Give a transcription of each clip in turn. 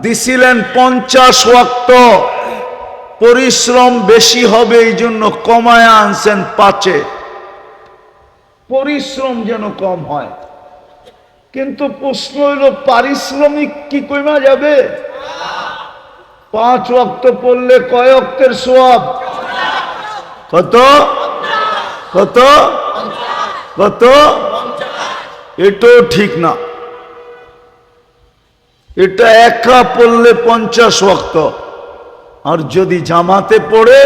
দিছিলেন 50 ওয়াক্ত, পরিশ্রম বেশি হবে এই জন্য কমায় আনছেন 5-এ, পরিশ্রম যেন কম হয়। কিন্তু প্রশ্ন হইল পারিশ্রমিক কি কমা যাবে? 5 ওয়াক্ত পড়লে কয় ওয়াক্তের সওয়াব? কত কত কত? এটাও ঠিক না। এটা একা পড়লে 50 ওয়াক্ত, আর যদি জামাতে পড়ে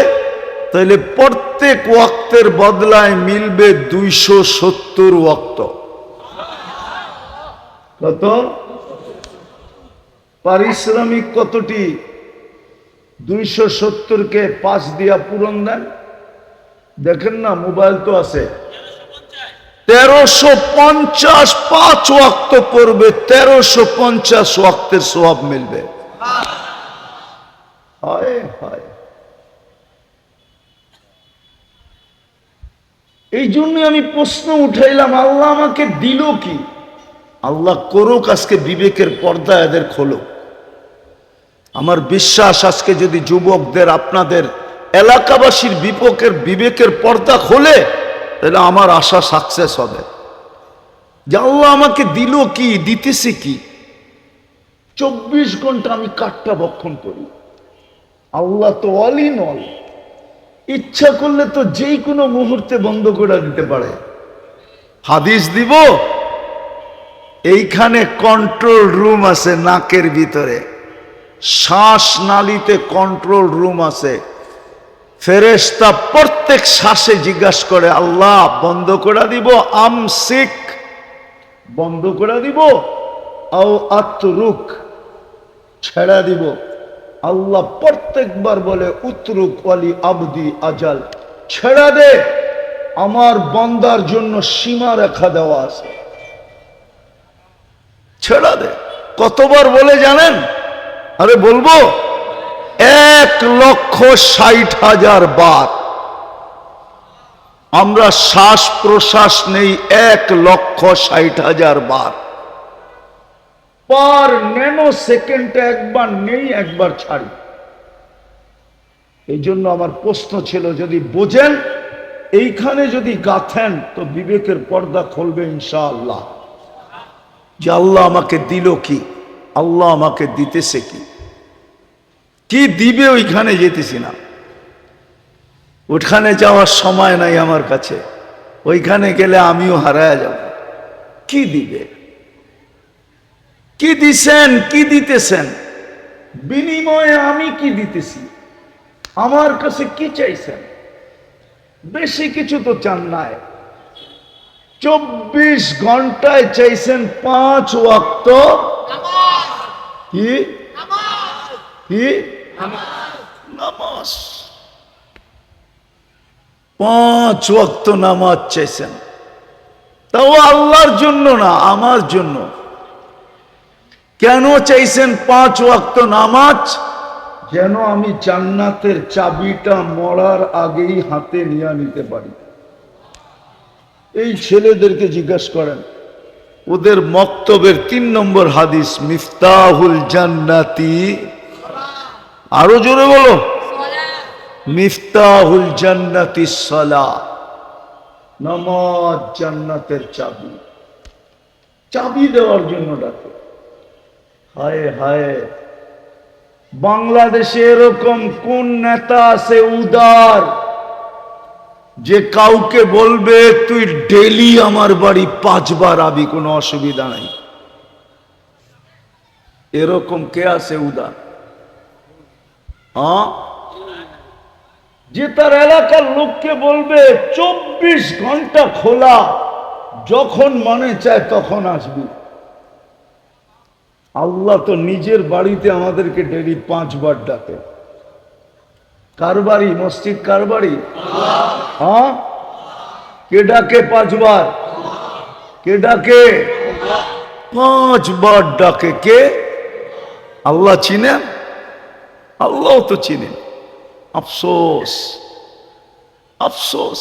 তাহলে প্রত্যেক ওয়াক্তের বদলায় মিলবে 270 ওয়াক্ত। কত? পারিশ্রমিক কতটি? 270-কে 5 দিয়া পূরণ দেন, দেখেন না, মোবাইল তো আছে। 1350 5 ওয়াক্ত পড়বে, 1350 ওয়াক্তের সওয়াব মিলবে। হায় হায়। এই জন্য আমি প্রশ্ন উঠাইলাম, আল্লাহ আমাকে দিল কি? আল্লাহ করুক আজকে বিবেকের পর্দা এদের খোলো। আমার বিশ্বাস আজকে যদি যুবকদের, আপনাদের এলাকাবাসীর বিবেকের পর্দা খোলে, তাহলে আমার আশা সাকসেস হবে। যে আল্লাহ আমাকে দিল কি, দিতেছে কি? 24 ঘন্টা আমি কাঠটা ভক্ষণ করি। আল্লাহ তো অল ইন অল, ইচ্ছা করলে তো যেই কোনো মুহূর্তে বন্ধ করে দিতে পারে। হাদিস দিব, এইখানে কন্ট্রোল রুম আছে, নাকের ভিতরে শ্বাস নালীতে কন্ট্রোল রুম আছে। ফেরেশতা প্রত্যেক শ্বাসে জিজ্ঞাসা করে, আল্লাহ বন্ধ করে দিব, আমসিক বন্ধ করে দিব, আও আতরুক ছেড়া দিব। আল্লাহ প্রত্যেকবার বলে, উতরুক ওয়ালি আবদি আজাল, ছেড়া দে, আমার বান্দার জন্য সীমা রেখা দেওয়া আছে, ছেড়া দে। কতবার বলে জানেন? আরে বলবো, 1,60,000 বার। আমরা শ্বাস প্রশ্বাস নেই 1,60,000 বার। পার ন্যানো সেকেন্ডে একবার নেই, একবার ছাড়ি। এই জন্য আমার প্রশ্ন ছিল, যদি বোঝেন, এইখানে যদি গাথেন, তো বিবেকের পর্দা খুলবে ইনশাআল্লাহ। যে আল্লাহ আমাকে দিল কি, আল্লাহ আমাকে দিতেছে কি, কি দিবে ওইখানে যেতেছি না। ওইখানে যাওয়ার সময় নাই আমার কাছে, ওইখানে গেলে আমিও হারায়া যাব। কি দিবে, কি দিছেন, কি দিতেছেন, বিনিময়ে আমি কি দিতেছি, আমার কাছে কি চাইছেন? বেশি কিছু তো চান নাই। 24 ঘন্টায় চাইছেন 5 ওয়াক্ত কি কি নামাজ। 5 ওয়াক্ত নামাজ চাইছেন, তাও আল্লাহর জন্য না, আমার জন্য। কেন চাইছেন 5 ওয়াক্ত নামাজ? যেন আমি জান্নাতের চাবিটা মরার আগেই হাতে নিয়ে নিতে পারি। এই ছেলেদেরকে জিজ্ঞাসা করেন, ওদের মক্তবের 3 নম্বর হাদিস, মিফতাহুল জান্নাতি, আরো জোরে বলো, মিফতাহুল জান্নাতি সালাহ, নামাজ জান্নাতের চাবি। চাবি দেওয়ার জন্য ডাকে। হায় হায়, বাংলাদেশে এরকম কোন নেতা আছে উদার, যে কাউকে বলবে তুই ডেলি আমার বাড়ি 5 বার আবি, কোনো অসুবিধা নাই? এরকম কে আছে উদার? যে তার এলাকার লোককে বলবে 24 ঘন্টা খোলা, যখন মনে চায় তখন আসবি। আল্লাহ তো নিজের বাড়িতে আমাদেরকে ডেলি 5 বার ডাকে। কার বাড়ি? মসজিদ কার বাড়ি? হ্যাঁ, কে ডাকে 5 বার? কে ডাকে? 5 বার ডাকে। কে? আল্লাহ চিনেন? আল্লাহ তো চিনেন। আফসোস, আফসোস,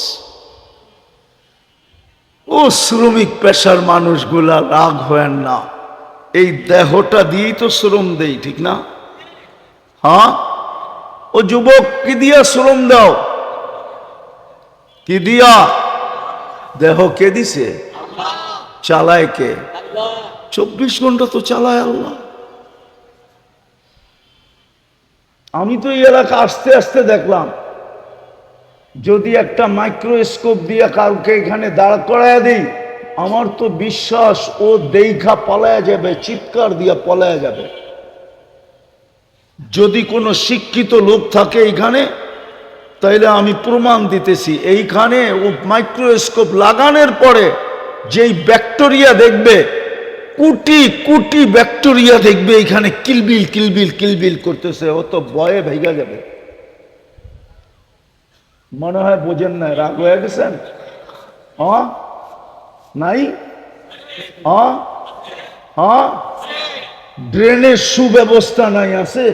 ও শ্রমিক পেশার মানুষগুলা রাগ হয় না। এই দেহটা দিয়েই তো শ্রম দেই, ঠিক না? হ্যাঁ, ও যুবক, কি দিয়া শ্রম দাও? কি দিয়া? দেহ কে দিছে? চালায় কে? 24 ঘন্টা তো চালায় আল্লাহ। আমি তো এই এলাকা আস্তে আস্তে দেখলাম, যদি একটা মাইক্রোস্কোপ দিয়ে কাউকে এখানে দাঁড় করায় দিই, আমার তো বিশ্বাস ও দেখা পলায়া যাবে, চিৎকার দিয়ে পলায়া যাবে। যদি কোনো শিক্ষিত লোক থাকে এইখানে, তাইলে আমি প্রমাণ দিতেছি, এইখানে ও মাইক্রোস্কোপ লাগানোর পরে যেই ব্যাকটেরিয়া দেখবে, কোটি কোটি ব্যাকটেরিয়া দেখবে এইখানে কিলবিল কিলবিল কিলবিল করতেছে, ও তো ভয়ে ভেঙে যাবে। মনে হয় বোঝেন না, রাগ হয়ে গেছেন? হ্যাঁ নাই? হ্যাঁ হ্যাঁ, ড্রেনের সুব্যবস্থা নাই, আছে?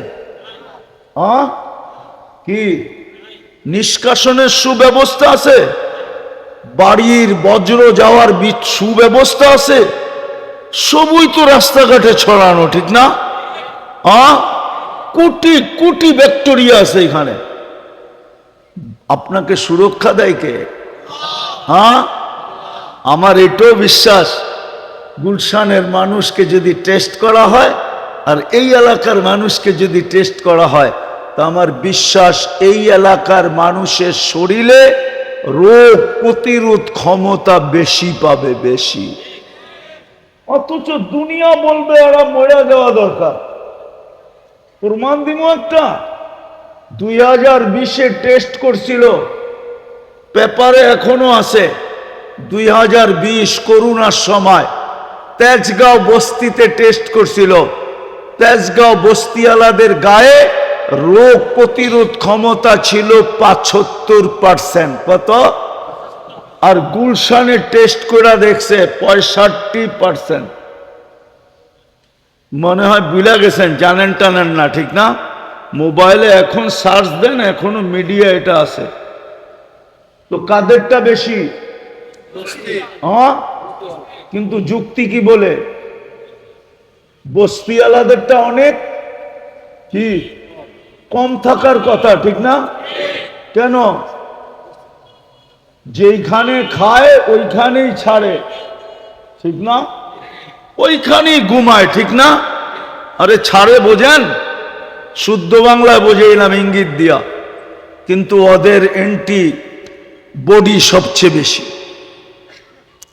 হ্যাঁ, কি নিষ্কাশনের সুব্যবস্থা আছে? বাড়ির বজ্র যাওয়ার সুব্যবস্থা আছে? সবই তো রাস্তাঘাটে ছড়ানো, ঠিক না? কোটি কোটি ব্যাকটেরিয়া আছে এখানে। আপনাকে সুরক্ষা দেয় কে? হ্যাঁ, আমার এটাও বিশ্বাস, গুলশানের মানুষকে যদি টেস্ট করা হয় আর এই এলাকার মানুষকে যদি টেস্ট করা হয়, তা আমার বিশ্বাস এই এলাকার মানুষের শরীরে রোগ প্রতিরোধ ক্ষমতা বেশি পাবে, বেশি। অথচ দুনিয়া বলবে এরা মরে যাওয়া দরকার। প্রমাণ দিব একটা, 2020-এ টেস্ট করছিল, পেপারে এখনো আছে। 2020 করোনার সময় তেজগাঁও বস্তিতে টেস্ট করছিল। তেজগাঁও বস্তিওয়ালাদের গায়ে রোগ প্রতিরোধ ক্ষমতা ছিল 75%। কত? আর গুলশানে টেস্ট করে দেখছে 65%। মনে হয় ভুলে গেছেন, জানেন টানেন না, ঠিক না? মোবাইলে এখন সার্চ দেন, এখনো মিডিয়া এটা আছে। তো কাদেরটা বেশি? হ্যাঁ, কিন্তু যুক্তি কি বলে? বস্তিওয়ালাদেরটা অনেক কি কম থাকার কথা, ঠিক না? কেন? যেইখানে খায় ওইখানেই ছাড়ে, ঠিক না? ওইখানেই ঘুমায়, ঠিক না? আরে ছাড়ে বোঝেন, শুদ্ধ বাংলায় বোঝাইলাম ইঙ্গিত দিয়া, কিন্তু ওদের অ্যান্টি বডি সবচেয়ে বেশি।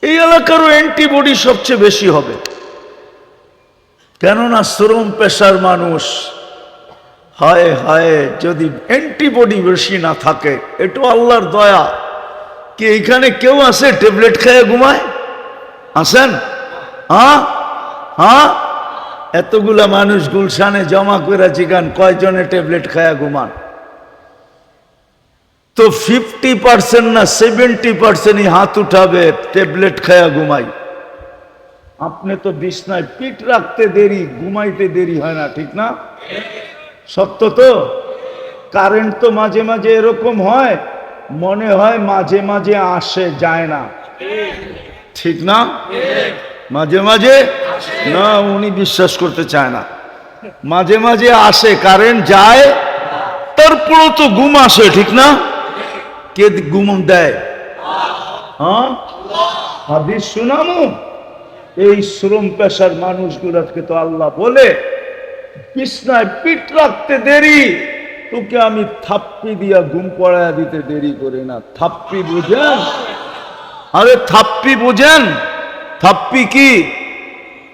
এই এলাকারও অ্যান্টিবডি সবচেয়ে বেশি হবে, কেননা শ্রম পেশার মানুষ। হায় হায়, যদি অ্যান্টিবডি বেশি না থাকে, এটা আল্লাহর দয়া। কি এখানে কেউ আছে ট্যাবলেট খেয়ে ঘুমায়? আছেন? হ্যাঁ হ্যাঁ, এতগুলা মানুষ গুলশানে জমা করে চিকান, কয়জনে ট্যাবলেট খায়া ঘুমান? তো 50% না 70%ই হাত উঠাবে ট্যাবলেট খায়া ঘুমাই। আপনি তো বিছনায় পিঠ রাখতে দেরি, ঘুমাইতে দেরি হয় না, ঠিক না? সত্য তো? কারেন্ট তো মাঝে মাঝে এরকম হয়, মনে হয় মাঝে মাঝে আসে, যায় না, ঠিক না? মাঝে মাঝে না, উনি বিশ্বাস করতে চায় না। মাঝে মাঝে আসে, কারেন্ট যায়, তারপরও তো ঘুম আসে, ঠিক না? কে ঘুম দেয়? হ্যাঁ, হাদিস শুনামু। এই শ্রম পেশার মানুষগুলোকে তো আল্লাহ বলে, বিছনায় পিঠ রাখতে দেরি, তোকে আমি থাপ্পি দিয়া ঘুম পড়ায়া দিতে দেরি করি না। থাপ্পি বুঝেন? আরে থাপ্পি বুঝেন? থাপ্পি কি?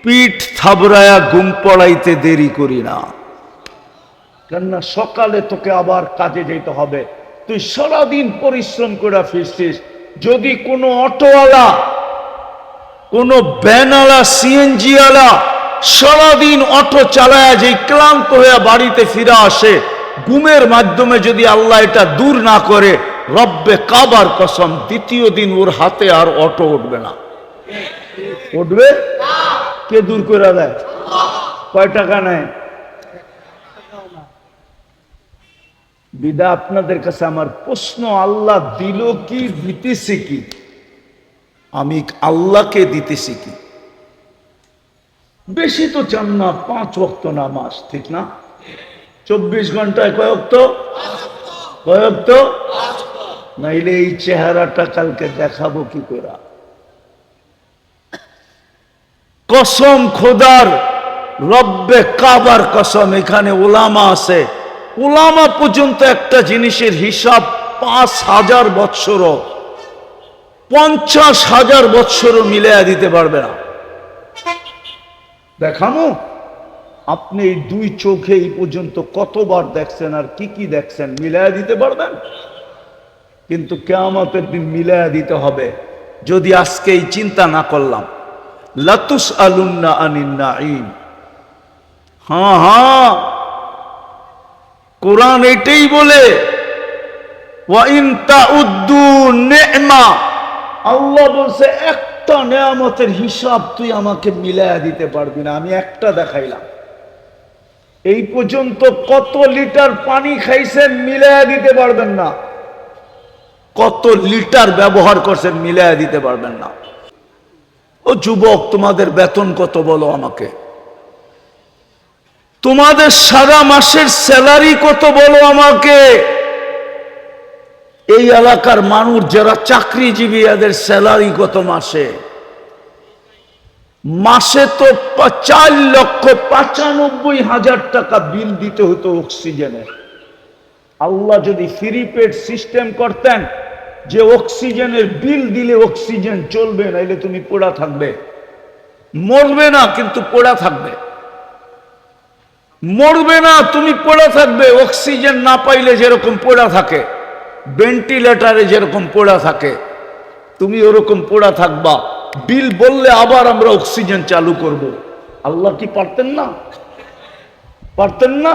পিঠ থাবড়ায়া ঘুম পড়াইতে দেরি করি না, কেননা সকালে তোকে আবার কাজে যেতে হবে। তুই সারাদিন পরিশ্রম করে ফিরছিস, যদি কোনো অটোওয়ালা, কোনো ভ্যানওয়ালা, সিএনজি ওয়ালা সারাদিন অটো চালায়া যে ক্লান্ত হয়ে বাড়িতে ফিরে আসে, ঘুমের মাধ্যমে যদি আল্লাহ এটা দূর না করে, রব্বে কাবার কসম, দ্বিতীয় দিন ওর হাতে আর অটো উঠবে না। উঠবে? কে দূর করে দেয়? কয় টাকা নেয়? বিদা আপনাদের কাছে আমার প্রশ্ন, আল্লাহ দিল কি, দিতেছে কি? আমি আল্লাহকে দিতেছি কি? বেশি তো চান না, 5 ওয়াক্ত নামাজ, ঠিক না? 24 ঘন্টায় কয় ওয়াক্ত? কয় ওয়াক্ত? নাইলে এই চেহারাটা কালকে দেখাবো কি করে? কসম খোদার, রব্বে কাবার কসম, এখানে ওলামা আছে, ওলামা পর্যন্ত একটা জিনিসের হিসাব 5,000 বৎসরও 50,000 বৎসরও মিলাইয়া দিতে পারবে না। দেখামো? আপনি এই 2 চোখে এই পর্যন্ত কতবার দেখছেন আর কি কি দেখছেন, মিলাইয়া দিতে পারবেন? কিন্তু কিয়ামতের দিন মিলাইয়া দিতে হবে। যদি আজকে এই চিন্তা না করলাম, লাতুস আলুন্না আনিন নাঈম। হ্যাঁ হ্যাঁ, কোরআন এটাই বলে, ওয়া ইন তাউদ্দু নি'মা, আল্লাহ বলছে একটা নেয়ামতের হিসাব তুই আমাকে মিলায়া দিতে পারবি না। আমি একটা দেখাইলাম, এই পর্যন্ত কত লিটার পানি খাইছেন মিলায়া দিতে পারবেন না, কত লিটার ব্যবহার করছেন মিলায়া দিতে পারবেন না। ও যুবক, তোমাদের বেতন কত বলো আমাকে? তোমাদের সারা মাসের স্যালারি কত বলো আমাকে? এই এলাকার মানুষ যারা চাকরিজীবী, এদের স্যালারি কত মাসে? মাসে তো 4,95,000 টাকা বিল দিতে হতো অক্সিজেনের। আল্লাহ যদি ফ্রি পেড সিস্টেম করতেন যে অক্সিজেনের বিল দিলে অক্সিজেন চলবে, নাইলে তুমি পড়া থাকবে, মরবে না কিন্তু পড়া থাকবে, মরবে না তুমি পড়া থাকবে। অক্সিজেন না পাইলে যেরকম পড়া থাকে, ভেন্টিলেটারে যেরকম পড়া থাকে, তুমি ওরকম পড়া থাকবা। বিল বললে আবার আমরা অক্সিজেন চালু করব। আল্লাহ কি পারতেন না? পারতেন না?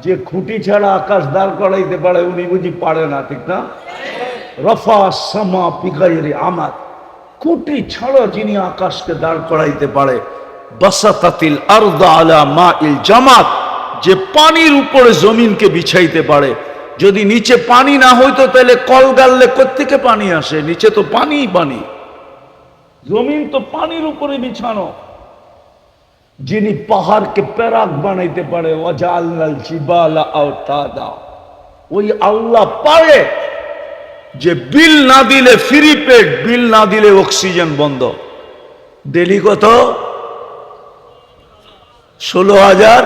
যে খুঁটি ছাড়া আকাশ দাঁড় করাইতে পারে, উনি বুঝি পারে না, ঠিক না? রফা সামা বিগাইরি আমাদ, খুঁটি ছাড়া যিনি আকাশকে দাঁড় করাইতে পারে। বাসাতাতিল আরদা আলা মাইল জামাত, যে পানির উপরে জমিনকে বিছাইতে পারে। যদি নিচে পানি না হইতো তাহলে কল গাললে কোত্থেকে পানি আসে? নিচে তো পানিই পানি, জমিন তো পানির উপরে বিছানো। যিনি পাহাড়কে প্যারাক বানাইতে পারে, ওয়াজআলনাল জিবালা আওতাদা, ওই আল্লাহ পারে যে বিল না দিলে ফ্রি পেড, বিল না দিলে অক্সিজেন বন্ধ। ডেলি কত? 16,000।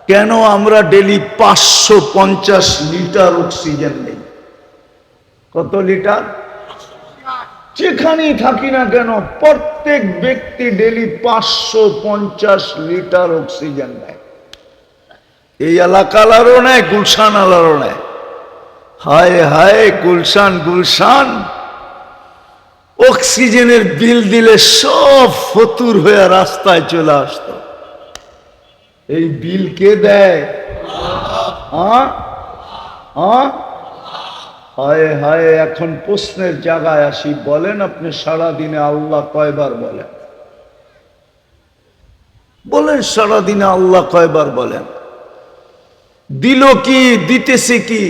কেন আমরা ডেলি 550 লিটার অক্সিজেন নেই? কত লিটার? যেখানেই থাকি না কেন, প্রত্যেক ব্যক্তি ডেলি 550 লিটার অক্সিজেন নেয়। এই এলাকালারও নেয়, গুলশান আলারও নেয়। হায় হায়, গুলশান গুলশান, অক্সিজেনের বিল দিলে সব ফতুর হয়ে রাস্তায় চলে আসতো। এই বিল কে দেয়? হায় হায়, এখন প্রশ্নের জায়গায় আসি, বলেন আপনি সারাদিনে আল্লাহ কয়বার বলেন? বলেন সারাদিনে আল্লাহ কয়বার বলেন? দিল কি, দিতেছে কি,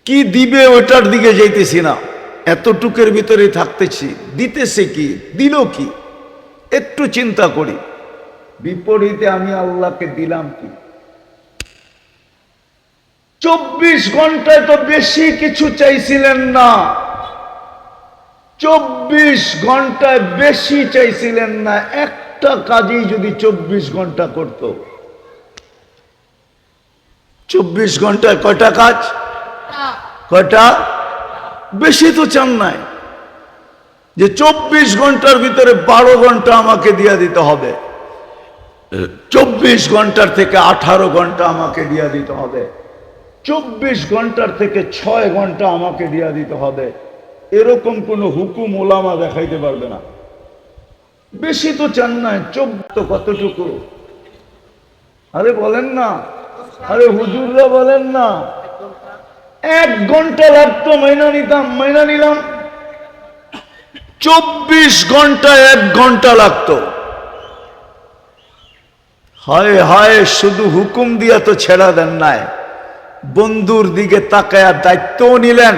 কি দিবে ওটার দিকে যাইতেছি না, এতটুকের ভিতরে থাকতেছি। দিতেছে কি, দিল কি, একটু চিন্তা করি। বিপরীতে আমি আল্লাহকে দিলাম কি? 24 ঘন্টায় তো বেশি কিছু চাইছিলেন না, 24 ঘন্টায় বেশি চাইছিলেন না। একটা কাজই যদি 24 ঘন্টা করত। 24 ঘন্টায় কয়টা কাজ? কয়টা? বেশি তো চান নাই যে 24 ঘন্টার ভিতরে 12 ঘন্টা আমাকে দিয়ে দিতে হবে, 24 ঘন্টার থেকে 18 ঘন্টা আমাকে দিয়ে দিতে হবে, 24 ঘন্টার থেকে 6 ঘন্টা আমাকে দিয়ে দিতে হবে। এরকম কোনো হুকুম ওলামা দেখাইতে পারবে না। বেশি তো চান না, 14 তো কতটুকু? আরে বলেন না, আরে হুজুররা বলেন না। 1 ঘন্টা লাগতো, মাইনা নিতাম, মাইনা নিলাম। 24 ঘন্টায় 1 ঘন্টা লাগতো। হায় হায়, শুধু হুকুম দিয়া তো ছেড়া দেন নাই, বন্ধুর দিকে তাকায়া দায়িত্বও নিলেন।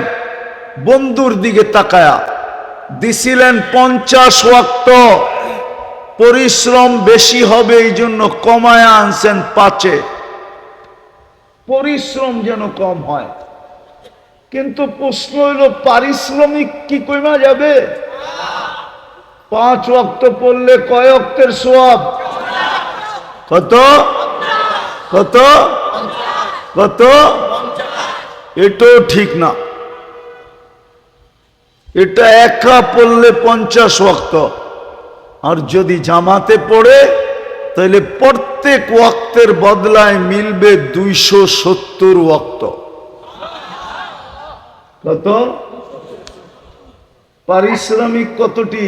বন্ধুর দিকে তাকায়া দিছিলেন 50 ওয়াক্ত, পরিশ্রম বেশি হবে এই জন্য কমায় আনছেন 5-এ, পরিশ্রম যেন কম হয়। কিন্তু প্রশ্ন হইল পারিশ্রমিক কি কমা যাবে? 5 ওয়াক্ত পড়লে কয় ওয়াক্তের সওয়াব? কত কত কত? এটাও ঠিক না। এটা একা পড়লে 50 ওয়াক্ত, আর যদি জামাতে পড়ে তাহলে প্রত্যেক ওয়াক্তের বদলায় মিলবে 270 ওয়াক্ত। কত? পারিশ্রমিক কতটি?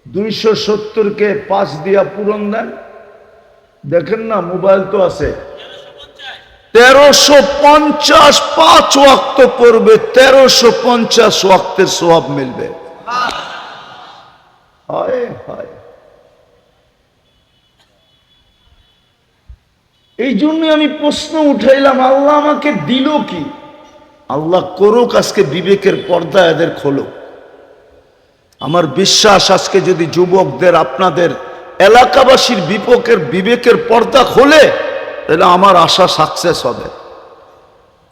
270-কে 5 দিয়া পূরণ দেন। দেখেন না, মোবাইল তো আছে। 1350 5 ওয়াক্ত করবে, 1350 ওয়াক্তের সওয়াব মিলবে। হায় হায়। এই জন্য আমি প্রশ্ন উঠাইলাম, আল্লাহ আমাকে দিল কি? আল্লাহ করুক আজকে বিবেকের পর্দা এদের খোলুক। আমার বিশ্বাস আজকে যদি যুবকদের, আপনাদের এলাকাবাসীর বিবেকের পর্দা খোলে, তাহলে আমার আশা সাকসেস হবে।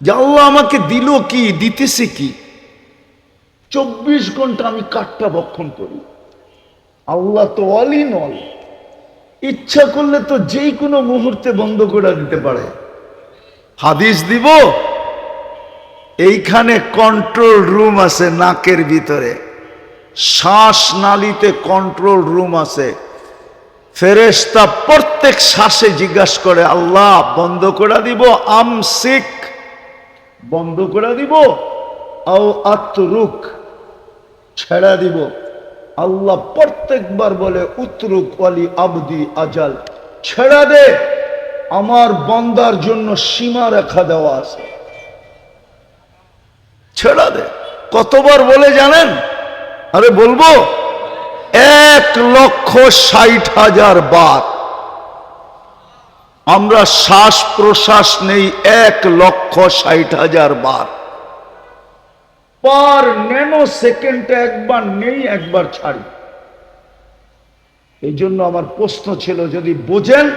যে আল্লাহ আমাকে দিল কি, দিতেছে কি? 24 ঘন্টা আমি কাঠটা ভক্ষণ করি। আল্লাহ তো অল ইন অল, ইচ্ছা করলে তো যেই কোনো মুহূর্তে বন্ধ করে দিতে পারে। হাদিস দিব, এইখানে কন্ট্রোল রুম আছে নাকের ভিতরে, শ্বাস নালীতে কন্ট্রোল রুম আছে। ফেরেশতা প্রত্যেক শ্বাসে জিজ্ঞাসা করে, আল্লাহ বন্ধ করে দিব, আমসিক বন্ধ করে দিব, আও আতরুক ছেড়া দিব। আল্লাহ প্রত্যেকবার বলে, উতরুক ওয়ালি আবদি আজাল, ছেড়া দে, আমার বান্দার জন্য সীমা রেখা দেওয়া আছে, ছেড়া দে। কতবার বলে জানেন? আরে বলবো, 1,60,000 বার। আমরা শ্বাস প্রশ্বাস নেই 1,60,000 বার। পার ন্যানো সেকেন্ডে একবার নেই, একবার ছাড়ি। এই জন্য আমার প্রশ্ন ছিল, যদি বোঝেন,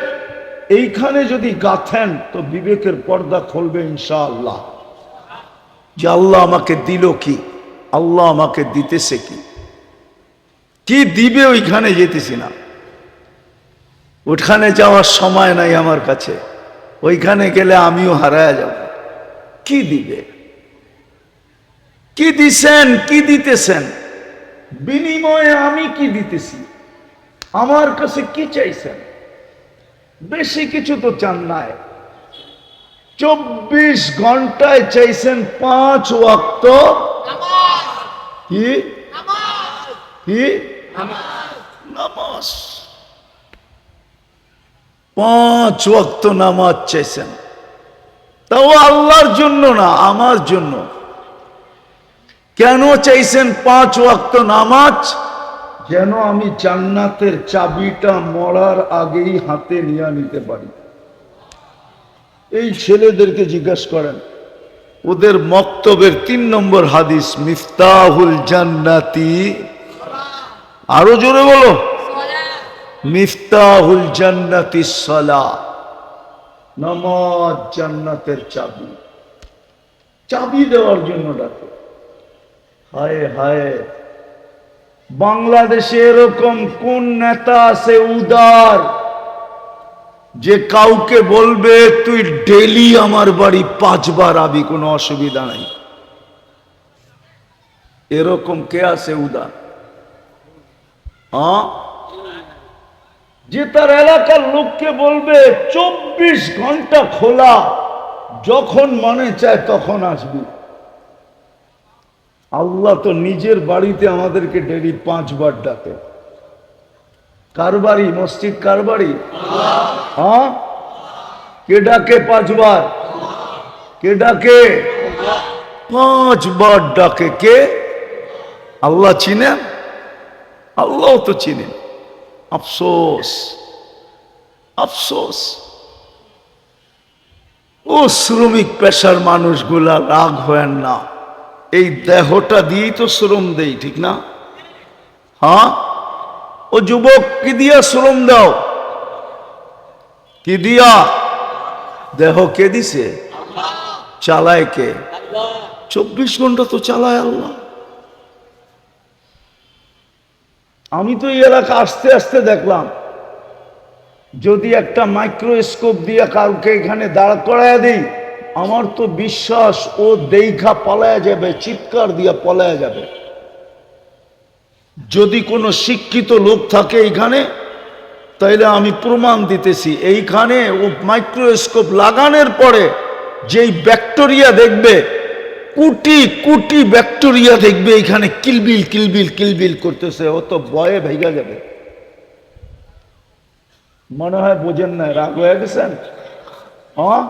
এইখানে যদি গাথেন, তো বিবেকের পর্দা খুলবে ইনশাআল্লাহ। যে আল্লাহ আমাকে দিল কি, আল্লাহ আমাকে দিতেছে কি, কি দিবে ওইখানে যেতেছি না। ওইখানে যাওয়ার সময় নাই আমার কাছে, ওইখানে গেলে আমিও হারায়া যাব। কি দিবে, কি দিছেন, কি দিতেছেন, বিনিময়ে আমি কি দিতেছি, আমার কাছে কি চাইছেন? বেশি কিছু তো চান নাই। 24 ঘন্টায় চাইছেন 5 ওয়াক্ত কি কি নামাজ। 5 ওয়াক্ত নামাজ চাইছেন, তাও আল্লাহর জন্য না, আমার জন্য। কেন চাইছেন 5 ওয়াক্ত নামাজ? যেন আমি জান্নাতের চাবিটা মরার আগেই হাতে নিয়ে নিতে পারি। এই ছেলেদেরকে জিজ্ঞাসা করেন, ওদের মক্তবের 3 নম্বর হাদিস, মিফতাহুল জান্নাতি, আরো জোরে বলো, মিফতাহুল জান্নাতি সালাহ, নামাজ জান্নাতের চাবি। চাবি দেওয়ার জন্য ডাকে। হায় হায়, বাংলাদেশে এরকম কোন নেতা আছে উদার, যে কাউকে বলবে তুই ডেলি আমার বাড়ি 5 বার আবি, কোনো অসুবিধা নাই? এরকম কে আছে উদার? যে তার এলাকার লোককে বলবে 24 ঘন্টা খোলা, যখন মনে চায় তখন আসবি। আল্লাহ তো নিজের বাড়িতে আমাদেরকে ডেলি 5 বার ডাকে। কার বাড়ি? মসজিদ কার বাড়ি? হ্যাঁ, কে ডাকে 5 বার? কে ডাকে? 5 বার ডাকে। কে? আল্লাহ চিনেন? আল্লাহ তো চিনেন। আফসোস, আফসোস, ও শ্রমিক পেশার মানুষগুলা রাগ হয় না, এই দেহটা দিয়েই তো শ্রম দেই, ঠিক না? হ্যাঁ, ও যুবক, কি দিয়া শ্রম দাও? কি দিয়া? দেহ কে দিছে? চালায় কে? 24 ঘন্টা তো চালায় আল্লাহ। আমি তো এই এলাকা আস্তে আস্তে দেখলাম, যদি একটা মাইক্রোস্কোপ দিয়ে কাউকে এখানে দাঁড় করায় দিই, আমার তো বিশ্বাস ও দেখা পালায়া যাবে, চিৎকার দিয়া পালায়া যাবে। যদি কোনো শিক্ষিত লোক থাকে এখানে, তাইলে আমি প্রমাণ দিতেছি, এইখানে ও মাইক্রোস্কোপ লাগানোর পরে যেই ব্যাকটেরিয়া দেখবে, কোটি কোটি ব্যাকটেরিয়া দেখবে এখানে কিলবিল কিলবিল কিলবিল করতেছে, ও তো ভয়ে ভেঙে যাবে। মনে হয় বোঝেন না, রাগ হয়ে গেছেন? হ্যাঁ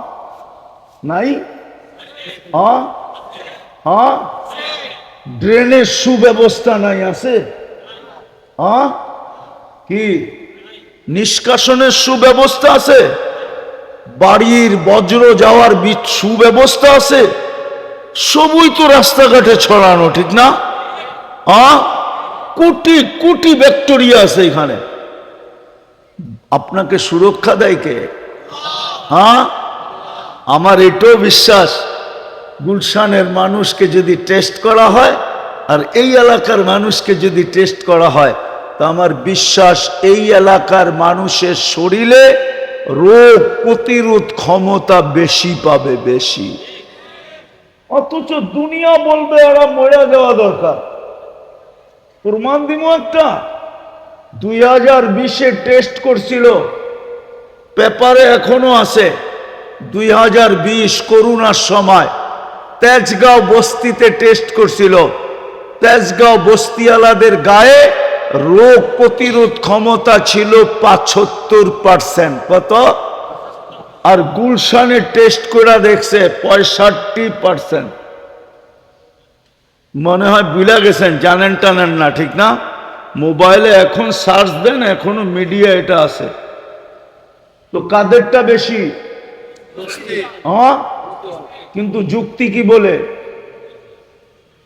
নাই? হ্যাঁ হ্যাঁ, ড্রেনের সুব্যবস্থা নাই, আছে? হ্যাঁ, কি নিষ্কাশনের সুব্যবস্থা আছে? বাড়ির বজ্র যাওয়ার সুব্যবস্থা আছে? সবই তো রাস্তাঘাটে ছড়ানো, ঠিক না? কোটি কোটি ব্যাকটেরিয়া আছে এখানে। আপনাকে সুরক্ষা দেয় কে? হ্যাঁ, আমার এটাও বিশ্বাস, গুলশানের মানুষকে যদি টেস্ট করা হয় আর এই এলাকার মানুষকে যদি টেস্ট করা হয়, তা আমার বিশ্বাস এই এলাকার মানুষের শরীরে রোগ প্রতিরোধ ক্ষমতা বেশি পাবে, বেশি। অথচ দুনিয়া বলবে এরা মরে যাওয়া দরকার। প্রমাণ দিব একটা, 2020-এ টেস্ট করছিল, পেপারে এখনো আছে। 2020 করোনার সময় তেজগাঁও বস্তিতে টেস্ট করছিল। তেজগাঁও বস্তিওয়ালাদের গায়ে রোগ প্রতিরোধ ক্ষমতা ছিল 75%। কত? আর গুলশানে টেস্ট করে দেখছে 65%। মনে হয় ভুলে গেছেন, জানেন টানেন না, ঠিক না? মোবাইলে এখন সার্চ দেন, এখনো মিডিয়া এটা আছে। তো কাদেরটা বেশি? হ্যাঁ, কিন্তু যুক্তি কি বলে?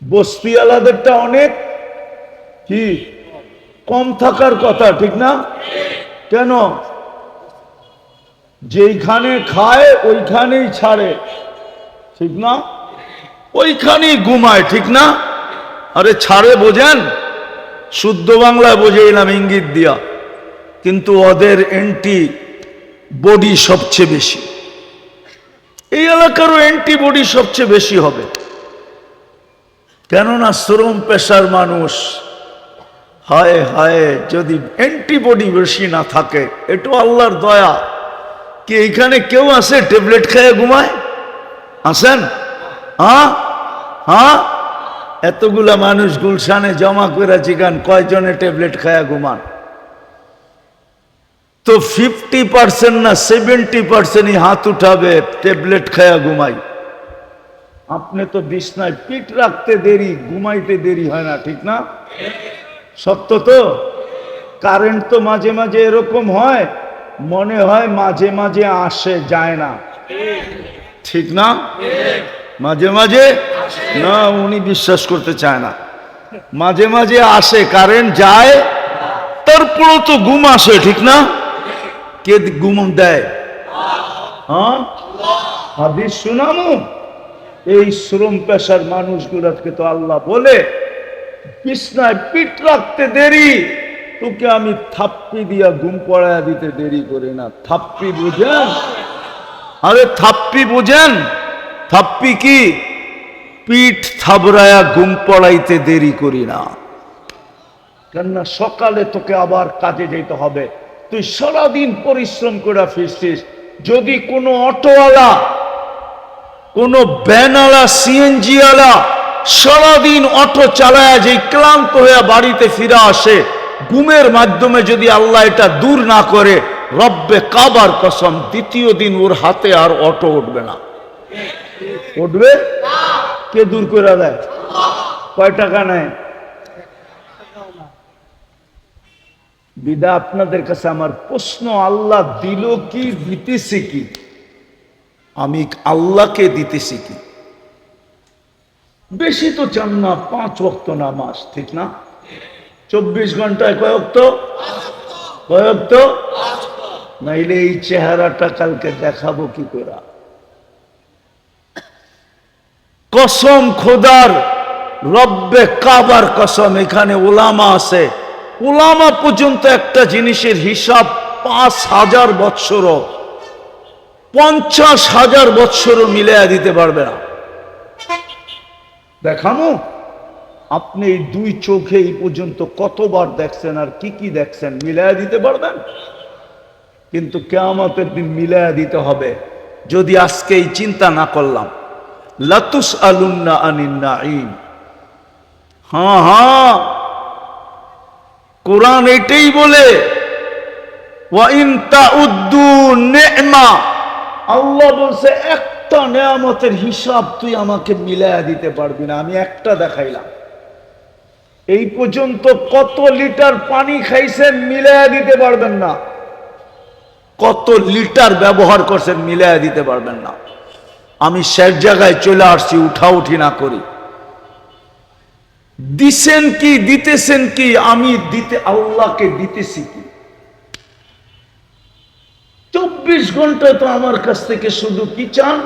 বস্তিওয়ালাদেরটা অনেক কি কম থাকার কথা, ঠিক না? কেন? যেইখানে খায় ওইখানেই ছাড়ে, ঠিক না? ওইখানেই ঘুমায়, ঠিক না? আরে ছাড়ে বোঝেন, শুদ্ধ বাংলায় বোঝাইলাম ইঙ্গিত দিয়া, কিন্তু ওদের অ্যান্টি বডি সবচেয়ে বেশি। এই এলাকারও অ্যান্টিবডি সবচেয়ে বেশি হবে, কেননা শ্রম পেশার মানুষ। হায় হায়, যদি অ্যান্টিবডি বেশি না থাকে, এটা আল্লাহর দয়া। কি এইখানে কেউ আছে ট্যাবলেট খেয়ে ঘুমায়? আছেন? হ্যাঁ হ্যাঁ, এতগুলা মানুষ গুলশানে জমা করে জিগান কয়জনে ট্যাবলেট খায়া ঘুমান? তো 50% না 70%ই হাত উঠাবে ট্যাবলেট খায়া ঘুমাই। আপনি তো বিছনায় পিঠ রাখতে দেরি, ঘুমাইতে দেরি হয় না, ঠিক না? সত্য তো? কারেন্ট তো মাঝে মাঝে এরকম হয়, মনে হয় মাঝে মাঝে আসে, যায় না, ঠিক না? মাঝে মাঝে না, উনি বিশ্বাস করতে চায় না। মাঝে মাঝে আসে, কারেন্ট যায়, তারপরও তো ঘুম আসে, ঠিক না? কে ঘুম দেয়? হ্যাঁ, হাদিস শুনামু। এই শ্রম পেশার মানুষগুলোকে তো আল্লাহ বলে, বিছনায় পিঠ রাখতে দেরি, তোকে আমি থাপ্পি দিয়া ঘুম পড়ায়া দিতে দেরি করি না। থাপ্পি বুঝেন? আরে থাপ্পি বুঝেন? থাপ্পি কি? পিঠ থাবড়ায়া ঘুম পড়াইতে দেরি করি না। কেননা সকালে তোকে আবার কাজে যেতে হবে, তুই সারাদিন পরিশ্রম করে ফিরছিস। যদি কোনো অটোওয়ালা, কোনো ভ্যানওয়ালা, সিএনজি ওয়ালা সারাদিন অটো চালায় যে ক্লান্ত হয়ে বাড়িতে ফিরে আসে, ঘুমের মাধ্যমে যদি আল্লাহ এটা দূর না করে, রব্বে কাবার কসম, দ্বিতীয় দিন ওর হাতে আর অটো উঠবে না। উঠবে? কে দূর করে দেয়? কয় টাকা নেয়? বিদা আপনাদের কাছে আমার প্রশ্ন, আল্লাহ দিল কি, দিতেছে কি? আমি আল্লাহকে দিতেছি কি? বেশি তো চান না, 5 ওয়াক্ত নামাজ, ঠিক না? 24 ঘন্টায় কয়েক তো নাইলে এই চেহারাটা কালকে দেখাবো কি করে? কসম খোদার, রব্বে কাবার কসম, এখানে ওলামা আছে, ওলামা পর্যন্ত একটা জিনিসের হিসাব 5,000 বৎসরও 50,000 বৎসরও মিলাইয়া দিতে পারবে না। দেখামো আপনি এই 2 চোখে এই পর্যন্ত কতবার দেখছেন আর কি কি দেখছেন, মিলাইয়া দিতে পারবেন? কিন্তু কিয়ামতের দিন মিলাইয়া দিতে হবে। যদি আজকে এই চিন্তা না করলাম, লাতুস আলুন্না আনিন নাঈম। হ্যাঁ, কোরআন এটাই বলে, ওয়া ইন তাউদ্দু নি'মা, আল্লাহ বলছে একটা নেয়ামতের হিসাব তুই আমাকে মিলাইয়া দিতে পারবি না। আমি একটা দেখাইলাম, এই পর্যন্ত কত লিটার পানি খাইছেন মিলাইয়া দিতে পারবেন না, কত লিটার ব্যবহার করছেন মিলাইয়া দিতে পারবেন না। আমি শেষ জায়গায় চলে আসছি, উঠাউঠি না করি। দিছেন কি, দিতেছেন কি? আমি আল্লাহকে দিতেছি কি? 24 ঘন্টা তো আমার কাছ থেকে শুধু কি চান?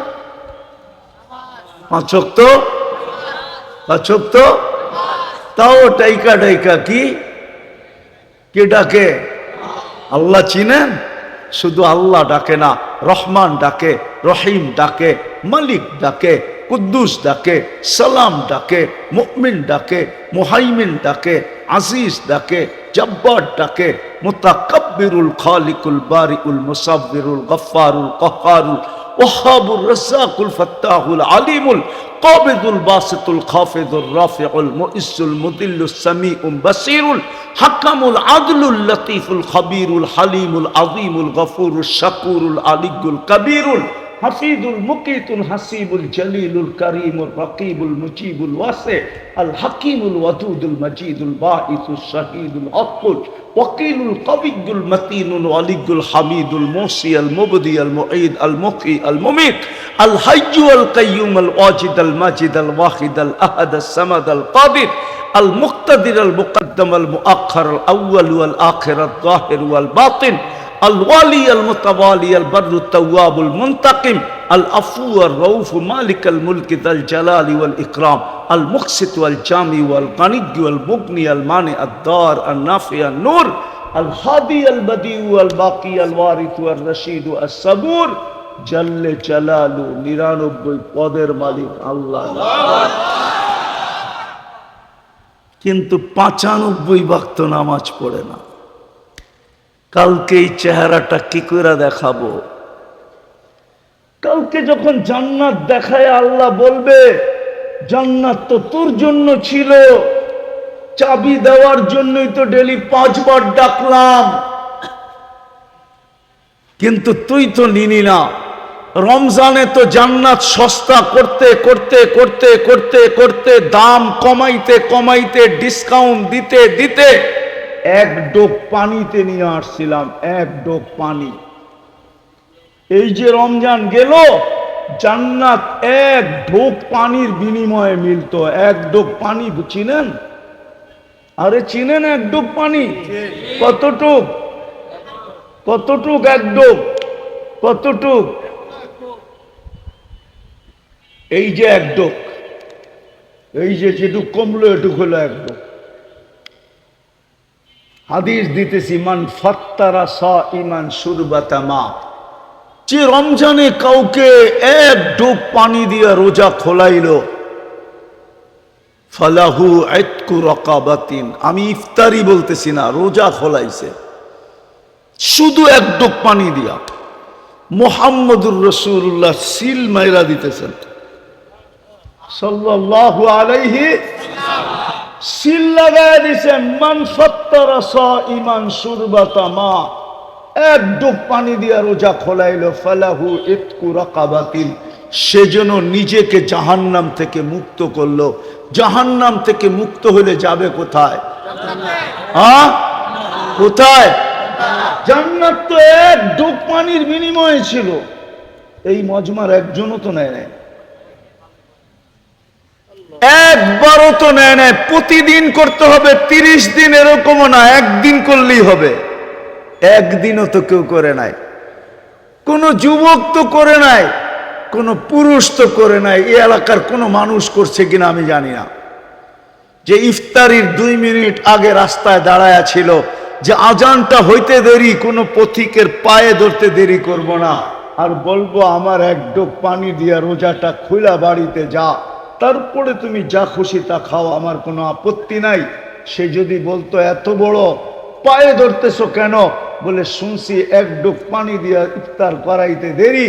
5 ওয়াক্ত, তাও টাইকা টাইকা কি ডাকে? আল্লাহ চিনেন? শুধু আল্লাহ ডাকে না, রহমান ডাকে, রহিম ডাকে, মালিক ডাকে, কুদ্দুস ডাকে, সালাম ডাকে, মুমিন ডাকে, মুহাইমিন ডাকে, আজিজ ডাকে, জব্বার ডাকে, মুতাকাব্বিরুল খালিকুল বারিউল মুসাব্বিরুল গফফারুল কহ্হারুল ওয়াহাবুর রাজ্জাকুল ফাত্তাহুল আলিমুল কাবিদুল বাসিতুল খাফিদুর রাফিউল মুইজ্জুল মুদিল্লুস সামিউল বাসিরুল হাকামুল আদলুল লতীফুল খবীরুল হালিমুল আযীমুল গফুরুশ শাকুরুল আলিয়্যুল কবীরুল হাফিজুল মুকিতুল হাসিবুল জলিলুল করিমুর রকিবুল মুজিবুল ওয়াসি আল হাকিমুল ওয়াদুদুল মজিদুল বাঈসুশ শাহীদুল আফকুল ওয়াকিলুল কবিয়্যুল মতিনুল ওয়ালিয়্যুল হামিদুল মুসি আল মুবদি আল মুঈদ আল মুহয়ি আল মুমীত আল হাইয়্যু আল কাইয়্যুম আল ওয়াজিদ আল মাজিদ আল ওয়াহিদ আল আহাদ আস সামাদ আল কাদির আল মুক্তাদির আল মুকদ্দম আল মুআখ্খার আল আউয়াল ওয়াল আখির আল যাহির ওয়াল বাতিন الوالي المتوالي البر التواب المنتقم العفو الرؤوف مالك الملك ذا الجلال والإكرام المقسط والجامع والغني والمغني المانع الدار النافع النور الهادي البديع والباقي الوارث والرشيد الصبور جل جلاله 99 পদের মালিক আল্লাহ। কিন্তু 95 ওয়াক্ত নামাজ পড়ে না। কালকে এই চেহারাটা কি করে দেখাবো? কালকে যখন জান্নাত দেখায় আল্লাহ বলবে, জান্নাত তো তোর জন্য ছিল, চাবি দেওয়ার জন্যই তো ডেলি 5 বার ডাকলাম, কিন্তু তুই তো নিনি না। রমজানে তো জান্নাত সস্তা করতে করতে করতে করতে করতে দাম কমাইতে কমাইতে ডিসকাউন্ট দিতে দিতে এক ডোক পানিতে নিয়ে আসছিলাম, এক ডোক পানি। এই যে রমজান গেল, জান্নাত এক ঢোক পানির বিনিময়ে মিলতো। এক ডোক পানি চিনেন? আরে চিনেন এক ডোক পানি? কতটুক? কতটুক এক ডোক? কতটুক? এই যে এক ডোক, এই যে যেটুক কমলো এটুক হলো এক ডোক। হাদিস দিতেছি, মান ফাত্তারা সাইমান শুরবাতা মা, যে রমজানে কাউকে এক ডোক পানি দিয়ে রোজা খোলাইলো, ফালাহু ইতকু রাকাবাতিন, আমি ইফতারি বলতেছি না, রোজা খোলাইছে শুধু এক ডোক পানি দিয়া। মুহাম্মদুর রাসূলুল্লাহ সিল মাইরা দিতেছেন সাল্লাল্লাহু আলাইহি, সিল লাগায় দিছেন, মান ফাত্তারা সাইমান শুরবাতা মা, এক ডোক পানি দিয়া রোজা খোলাইলো, ফালাহু ইতকু রাকাবাতিন, সেজন্য নিজেকে জাহান্নাম থেকে মুক্ত করলো। জাহান্নাম থেকে মুক্ত হলে যাবে কোথায়? হ্যাঁ, কোথায়? জান্নাত তো এক ডোক পানির বিনিময়ে ছিল। এই মজমার একজনও তো নেয় নাই। একবারও তো নেয় নাই, প্রতিদিন করতে হবে, 30 দিন এরকমও না, একদিন করলেই হবে। একদিনও তো কেউ করে নাই, কোনো যুবক তো করে নাই, কোনো পুরুষ তো করে নাই, এই এলাকার কোনো মানুষ করছে কিনা আমি জানি না। যে ইফতারির 2 মিনিট আগে রাস্তায় দাঁড়ায়া ছিল যে আজানটা হইতে দেরি, কোনো পথিকের পায়ে ধরতে দেরি করব না, আর বলবো আমার এক ডোক পানি দিয়া রোজাটা খুলা বাড়িতে যা, তারপরে তুমি যা খুশি তা খাও, আমার কোনো আপত্তি নাই। সে যদি বলতো এত বড় পায়ে ধরতেছো কেন, বলে শুনছি এক ডোক পানি দিয়া ইফতার করাইতে দেরি,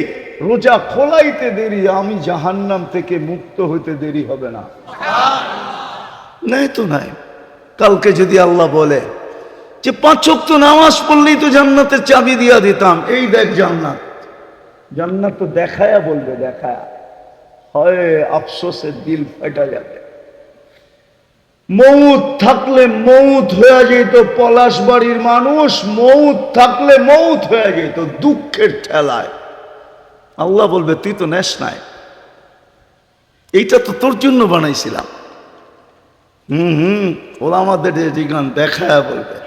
রোজা খোলাইতে দেরি, আমি জাহান্নাম থেকে মুক্ত হইতে দেরি হবে না। নাই তো নাই। কালকে যদি আল্লাহ বলে যে 5 ওয়াক্ত নামাজ পড়লেই তো জান্নাতের চাবি দিয়া দিতাম, এই দেখ জান্নাত, জান্নাত তো দেখায়া বলবে, দেখায়া, হয় আফসোসে দিল ফেটা যাবে। মৌত থাকলে মৌত হয়ে যেত, পলাশবাড়ির মানুষ মৌত থাকলে মৌত হয়ে যেত দুঃখের ঠেলায়। আল্লাহ বলবে তুই তো নেস নাই, এইটা তো তোর জন্য বানাইছিলাম। ওলামাদের যে গান দেখায়া বলবে।